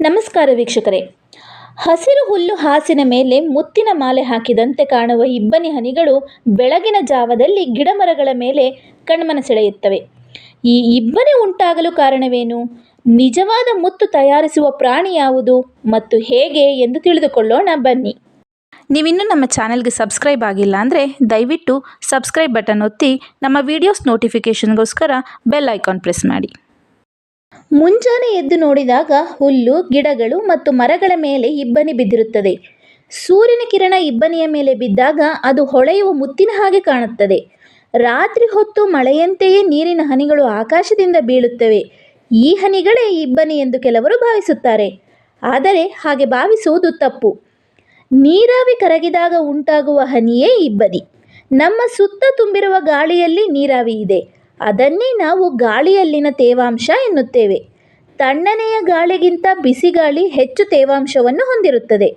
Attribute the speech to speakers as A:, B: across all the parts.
A: ನಮಸ್ಕಾರ ವೀಕ್ಷಕರೇ. ಹಸಿರು ಹುಲ್ಲು ಹಾಸಿನ ಮೇಲೆ ಮುತ್ತಿನ ಮಾಲೆ ಹಾಕಿದಂತೆ ಕಾಣುವ ಇಬ್ಬನಿ ಹನಿಗಳು ಬೆಳಗಿನ ಜಾವದಲ್ಲಿ ಗಿಡಮರಗಳ ಮೇಲೆ ಕಣ್ಮನ ಸೆಳೆಯುತ್ತವೆ. ಈ ಇಬ್ಬನಿ ಉಂಟಾಗಲು ಕಾರಣವೇನು? ನಿಜವಾದ ಮುತ್ತು ತಯಾರಿಸುವ ಪ್ರಾಣಿ ಯಾವುದು ಮತ್ತು ಹೇಗೆ ಎಂದು ತಿಳಿದುಕೊಳ್ಳೋಣ ಬನ್ನಿ. ನೀವಿನ್ನೂ ನಮ್ಮ ಚಾನೆಲ್ಗೆ ಸಬ್ಸ್ಕ್ರೈಬ್ ಆಗಿಲ್ಲ ಅಂದರೆ ದಯವಿಟ್ಟು ಸಬ್ಸ್ಕ್ರೈಬ್ ಬಟನ್ ಒತ್ತಿ ನಮ್ಮ ವಿಡಿಯೋಸ್ ನೋಟಿಫಿಕೇಷನ್ಗೋಸ್ಕರ ಬೆಲ್ ಐಕಾನ್ ಪ್ರೆಸ್ ಮಾಡಿ. ಮುಂಜಾನೆ ಎದ್ದು ನೋಡಿದಾಗ ಹುಲ್ಲು, ಗಿಡಗಳು ಮತ್ತು ಮರಗಳ ಮೇಲೆ ಇಬ್ಬನಿ ಬಿದ್ದಿರುತ್ತದೆ. ಸೂರ್ಯನ ಕಿರಣ ಇಬ್ಬನಿಯ ಮೇಲೆ ಬಿದ್ದಾಗ ಅದು ಹೊಳೆಯುವ ಮುತ್ತಿನ ಹಾಗೆ ಕಾಣುತ್ತದೆ. ರಾತ್ರಿ ಹೊತ್ತು ಮಳೆಯಂತೆಯೇ ನೀರಿನ ಹನಿಗಳು ಆಕಾಶದಿಂದ ಬೀಳುತ್ತವೆ. ಈ ಹನಿಗಳೇ ಇಬ್ಬನಿ ಎಂದು ಕೆಲವರು ಭಾವಿಸುತ್ತಾರೆ. ಆದರೆ ಹಾಗೆ ಭಾವಿಸುವುದು ತಪ್ಪು. ನೀರಾವಿ ಕರಗಿದಾಗ ಉಂಟಾಗುವ ಹನಿಯೇ ಇಬ್ಬನಿ. ನಮ್ಮ ಸುತ್ತ ತುಂಬಿರುವ ಗಾಳಿಯಲ್ಲಿ ನೀರಾವಿ ಇದೆ. ಅದನ್ನೇ ನಾವು ಗಾಳಿಯಲ್ಲಿನ ತೇವಾಂಶ ಎನ್ನುತ್ತೇವೆ. ತಣ್ಣನೆಯ ಗಾಳಿಗಿಂತ ಬಿಸಿಗಾಳಿ ಹೆಚ್ಚು ತೇವಾಂಶವನ್ನು ಹೊಂದಿರುತ್ತದೆ.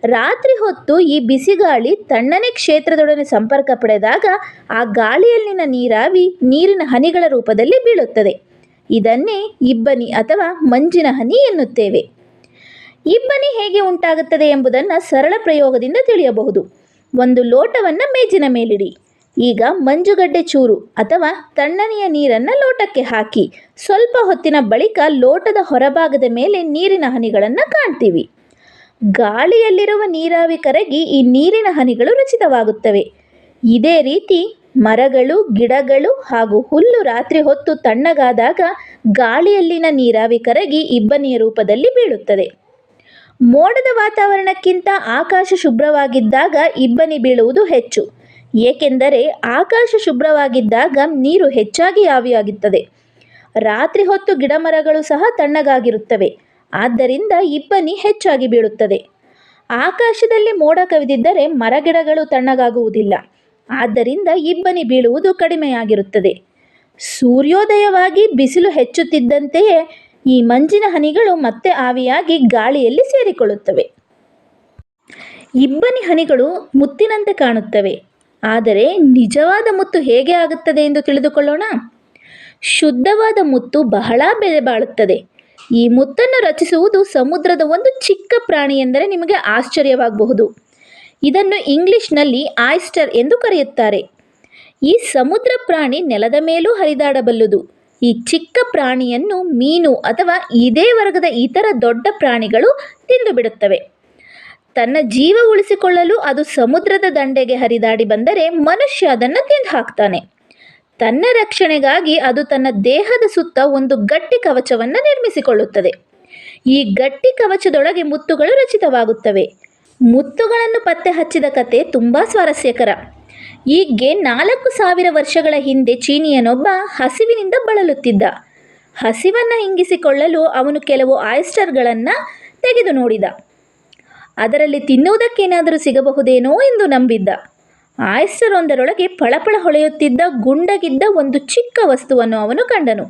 A: ರಾತ್ರಿ ಹೊತ್ತು ಈ ಬಿಸಿಗಾಳಿ ತಣ್ಣನೆ ಕ್ಷೇತ್ರದೊಡನೆ ಸಂಪರ್ಕ ಪಡೆದಾಗ ಆ ಗಾಳಿಯಲ್ಲಿನ ನೀರಾವಿ ನೀರಿನ ಹನಿಗಳ ರೂಪದಲ್ಲಿ ಬೀಳುತ್ತದೆ. ಇದನ್ನೇ ಇಬ್ಬನಿ ಅಥವಾ ಮಂಜಿನ ಹನಿ ಎನ್ನುತ್ತೇವೆ. ಇಬ್ಬನಿ ಹೇಗೆ ಉಂಟಾಗುತ್ತದೆ ಎಂಬುದನ್ನು ಸರಳ ಪ್ರಯೋಗದಿಂದ ತಿಳಿಯಬಹುದು. ಒಂದು ಲೋಟವನ್ನು ಮೇಜಿನ ಮೇಲಿಡಿ. ಈಗ ಮಂಜುಗಡ್ಡೆ ಚೂರು ಅಥವಾ ತಣ್ಣನೆಯ ನೀರನ್ನು ಲೋಟಕ್ಕೆ ಹಾಕಿ ಸ್ವಲ್ಪ ಹೊತ್ತಿನ ಬಳಿಕ ಲೋಟದ ಹೊರಭಾಗದ ಮೇಲೆ ನೀರಿನ ಹನಿಗಳನ್ನು ಕಾಣ್ತೀವಿ. ಗಾಳಿಯಲ್ಲಿರುವ ನೀರಾವಿ ಕರಗಿ ಈ ನೀರಿನ ಹನಿಗಳು ರಚಿತವಾಗುತ್ತವೆ. ಇದೇ ರೀತಿ ಮರಗಳು, ಗಿಡಗಳು ಹಾಗೂ ಹುಲ್ಲು ರಾತ್ರಿ ಹೊತ್ತು ತಣ್ಣಗಾದಾಗ ಗಾಳಿಯಲ್ಲಿನ ನೀರಾವಿ ಕರಗಿ ಇಬ್ಬನಿಯ ರೂಪದಲ್ಲಿ ಬೀಳುತ್ತದೆ. ಮೋಡದ ವಾತಾವರಣಕ್ಕಿಂತ ಆಕಾಶ ಶುಭ್ರವಾಗಿದ್ದಾಗ ಇಬ್ಬನಿ ಬೀಳುವುದು ಹೆಚ್ಚು. ಏಕೆಂದರೆ ಆಕಾಶ ಶುಭ್ರವಾಗಿದ್ದಾಗ ನೀರು ಹೆಚ್ಚಾಗಿ ಆವಿಯಾಗುತ್ತದೆ. ರಾತ್ರಿ ಹೊತ್ತು ಗಿಡಮರಗಳು ಸಹ ತಣ್ಣಗಾಗಿರುತ್ತವೆ. ಆದ್ದರಿಂದ ಇಬ್ಬನಿ ಹೆಚ್ಚಾಗಿ ಬೀಳುತ್ತದೆ. ಆಕಾಶದಲ್ಲಿ ಮೋಡ ಕವಿದಿದ್ದರೆ ಮರಗಿಡಗಳು ತಣ್ಣಗಾಗುವುದಿಲ್ಲ. ಆದ್ದರಿಂದ ಇಬ್ಬನಿ ಬೀಳುವುದು ಕಡಿಮೆಯಾಗಿರುತ್ತದೆ. ಸೂರ್ಯೋದಯವಾಗಿ ಬಿಸಿಲು ಹೆಚ್ಚುತ್ತಿದ್ದಂತೆಯೇ ಈ ಮಂಜಿನ ಹನಿಗಳು ಮತ್ತೆ ಆವಿಯಾಗಿ ಗಾಳಿಯಲ್ಲಿ ಸೇರಿಕೊಳ್ಳುತ್ತವೆ. ಇಬ್ಬನಿ ಹನಿಗಳು ಮುತ್ತಿನಂತೆ ಕಾಣುತ್ತವೆ. ಆದರೆ ನಿಜವಾದ ಮುತ್ತು ಹೇಗೆ ಆಗುತ್ತದೆ ಎಂದು ತಿಳಿದುಕೊಳ್ಳೋಣ. ಶುದ್ಧವಾದ ಮುತ್ತು ಬಹಳ ಬೆಲೆ ಬಾಳುತ್ತದೆ. ಈ ಮುತ್ತನ್ನು ರಚಿಸುವುದು ಸಮುದ್ರದ ಒಂದು ಚಿಕ್ಕ ಪ್ರಾಣಿ ಎಂದರೆ ನಿಮಗೆ ಆಶ್ಚರ್ಯವಾಗಬಹುದು. ಇದನ್ನು ಇಂಗ್ಲಿಷ್ನಲ್ಲಿ ಆಯಿಸ್ಟರ್ ಎಂದು ಕರೆಯುತ್ತಾರೆ. ಈ ಸಮುದ್ರ ಪ್ರಾಣಿ ನೆಲದ ಮೇಲೂ ಹರಿದಾಡಬಲ್ಲುದು. ಈ ಚಿಕ್ಕ ಪ್ರಾಣಿಯನ್ನು ಮೀನು ಅಥವಾ ಇದೇ ವರ್ಗದ ಇತರ ದೊಡ್ಡ ಪ್ರಾಣಿಗಳು ತಿಂದು ಬಿಡುತ್ತವೆ. ತನ್ನ ಜೀವ ಉಳಿಸಿಕೊಳ್ಳಲು ಅದು ಸಮುದ್ರದ ದಂಡೆಗೆ ಹರಿದಾಡಿ ಬಂದರೆ ಮನುಷ್ಯ ಅದನ್ನು ತಿಂದು ಹಾಕ್ತಾನೆ. ತನ್ನ ರಕ್ಷಣೆಗಾಗಿ ಅದು ತನ್ನ ದೇಹದ ಸುತ್ತ ಒಂದು ಗಟ್ಟಿ ಕವಚವನ್ನು ನಿರ್ಮಿಸಿಕೊಳ್ಳುತ್ತದೆ. ಈ ಗಟ್ಟಿ ಕವಚದೊಳಗೆ ಮುತ್ತುಗಳು ರಚಿತವಾಗುತ್ತವೆ. ಮುತ್ತುಗಳನ್ನು ಪತ್ತೆ ಹಚ್ಚಿದ ಕತೆ ತುಂಬ ಸ್ವಾರಸ್ಯಕರ. ಹೀಗೆ 4000 ವರ್ಷಗಳ ಹಿಂದೆ ಚೀನಿಯನೊಬ್ಬ ಹಸಿವಿನಿಂದ ಬಳಲುತ್ತಿದ್ದ. ಹಸಿವನ್ನು ಹಿಂಗಿಸಿಕೊಳ್ಳಲು ಅವನು ಕೆಲವು ಆಯಿಸ್ಟರ್ಗಳನ್ನು ತೆಗೆದು ನೋಡಿದ. ಅದರಲ್ಲಿ ತಿನ್ನುವುದಕ್ಕೇನಾದರೂ ಸಿಗಬಹುದೇನೋ ಎಂದು ನಂಬಿದ್ದ. ಆಯಿಸ್ಟರ್ ಒಂದರೊಳಗೆ ಫಳಫಳ ಹೊಳೆಯುತ್ತಿದ್ದ ಗುಂಡಗಿದ್ದ ಒಂದು ಚಿಕ್ಕ ವಸ್ತುವನ್ನು ಅವನು ಕಂಡನು.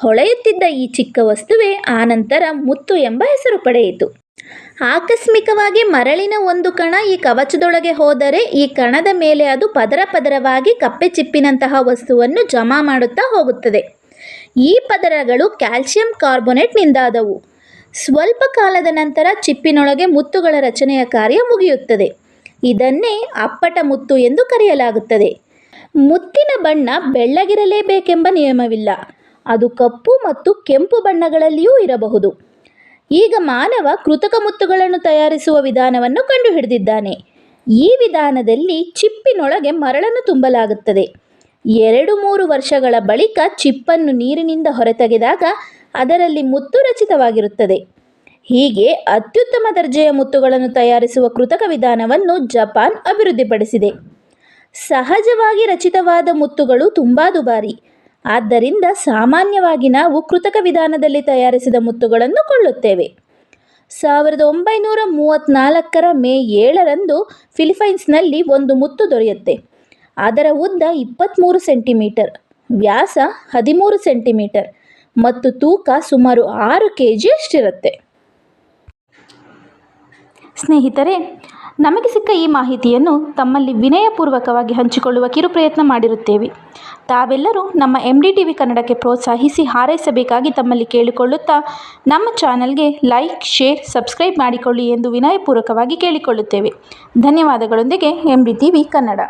A: ಹೊಳೆಯುತ್ತಿದ್ದ ಈ ಚಿಕ್ಕ ವಸ್ತುವೇ ಆನಂತರ ಮುತ್ತು ಎಂಬ ಹೆಸರು ಪಡೆಯಿತು. ಆಕಸ್ಮಿಕವಾಗಿ ಮರಳಿನ ಒಂದು ಕಣ ಈ ಕವಚದೊಳಗೆ ಹೋದರೆ ಈ ಕಣದ ಮೇಲೆ ಅದು ಪದರ ಪದರವಾಗಿ ಕಪ್ಪೆ ಚಿಪ್ಪಿನಂತಹ ವಸ್ತುವನ್ನು ಜಮಾ ಮಾಡುತ್ತಾ ಹೋಗುತ್ತದೆ. ಈ ಪದರಗಳು ಕ್ಯಾಲ್ಸಿಯಂ ಕಾರ್ಬೋನೇಟ್ನಿಂದಾದವು. ಸ್ವಲ್ಪ ಕಾಲದ ನಂತರ ಚಿಪ್ಪಿನೊಳಗೆ ಮುತ್ತುಗಳ ರಚನೆಯ ಕಾರ್ಯ ಮುಗಿಯುತ್ತದೆ. ಇದನ್ನೇ ಅಪ್ಪಟ ಮುತ್ತು ಎಂದು ಕರೆಯಲಾಗುತ್ತದೆ. ಮುತ್ತಿನ ಬಣ್ಣ ಬೆಳ್ಳಗಿರಲೇಬೇಕೆಂಬ ನಿಯಮವಿಲ್ಲ. ಅದು ಕಪ್ಪು ಮತ್ತು ಕೆಂಪು ಬಣ್ಣಗಳಲ್ಲಿಯೂ ಇರಬಹುದು. ಈಗ ಮಾನವ ಕೃತಕ ಮುತ್ತುಗಳನ್ನು ತಯಾರಿಸುವ ವಿಧಾನವನ್ನು ಕಂಡುಹಿಡಿದಿದ್ದಾನೆ. ಈ ವಿಧಾನದಲ್ಲಿ ಚಿಪ್ಪಿನೊಳಗೆ ಮರಳನ್ನು ತುಂಬಲಾಗುತ್ತದೆ. 2-3 ವರ್ಷಗಳ ಬಳಿಕ ಚಿಪ್ಪನ್ನು ನೀರಿನಿಂದ ಹೊರತೆಗೆದಾಗ ಅದರಲ್ಲಿ ಮುತ್ತು ರಚಿತವಾಗಿರುತ್ತದೆ. ಹೀಗೆ ಅತ್ಯುತ್ತಮ ದರ್ಜೆಯ ಮುತ್ತುಗಳನ್ನು ತಯಾರಿಸುವ ಕೃತಕ ವಿಧಾನವನ್ನು ಜಪಾನ್ ಅಭಿವೃದ್ಧಿಪಡಿಸಿದೆ. ಸಹಜವಾಗಿ ರಚಿತವಾದ ಮುತ್ತುಗಳು ತುಂಬ ದುಬಾರಿ. ಆದ್ದರಿಂದ ಸಾಮಾನ್ಯವಾಗಿ ನಾವು ಕೃತಕ ವಿಧಾನದಲ್ಲಿ ತಯಾರಿಸಿದ ಮುತ್ತುಗಳನ್ನು ಕೊಳ್ಳುತ್ತೇವೆ. 1934 ಮೇ 7 ಫಿಲಿಪೈನ್ಸ್ನಲ್ಲಿ ಒಂದು ಮುತ್ತು ದೊರೆಯುತ್ತೆ. ಅದರ ಉದ್ದ 23 ಸೆಂಟಿಮೀಟರ್, ವ್ಯಾಸ 13 ಸೆಂಟಿಮೀಟರ್ ಮತ್ತು ತೂಕ ಸುಮಾರು 6 kg ಸ್ನೇಹಿತರೆ, ನಮಗೆ ಸಿಕ್ಕ ಈ ಮಾಹಿತಿಯನ್ನು ತಮ್ಮಲ್ಲಿ ವಿನಯಪೂರ್ವಕವಾಗಿ ಹಂಚಿಕೊಳ್ಳುವ ಕಿರು ಪ್ರಯತ್ನ ಮಾಡಿರುತ್ತೇವೆ. ತಾವೆಲ್ಲರೂ ನಮ್ಮ MDTV ಕನ್ನಡಕ್ಕೆ ಪ್ರೋತ್ಸಾಹಿಸಿ ಹಾರೈಸಬೇಕಾಗಿ ತಮ್ಮಲ್ಲಿ ಕೇಳಿಕೊಳ್ಳುತ್ತಾ ನಮ್ಮ ಚಾನಲ್ಗೆ ಲೈಕ್, ಶೇರ್, ಸಬ್ಸ್ಕ್ರೈಬ್ ಮಾಡಿಕೊಳ್ಳಿ ಎಂದು ವಿನಯಪೂರ್ವಕವಾಗಿ ಕೇಳಿಕೊಳ್ಳುತ್ತೇವೆ. ಧನ್ಯವಾದಗಳೊಂದಿಗೆ MDTV ಕನ್ನಡ.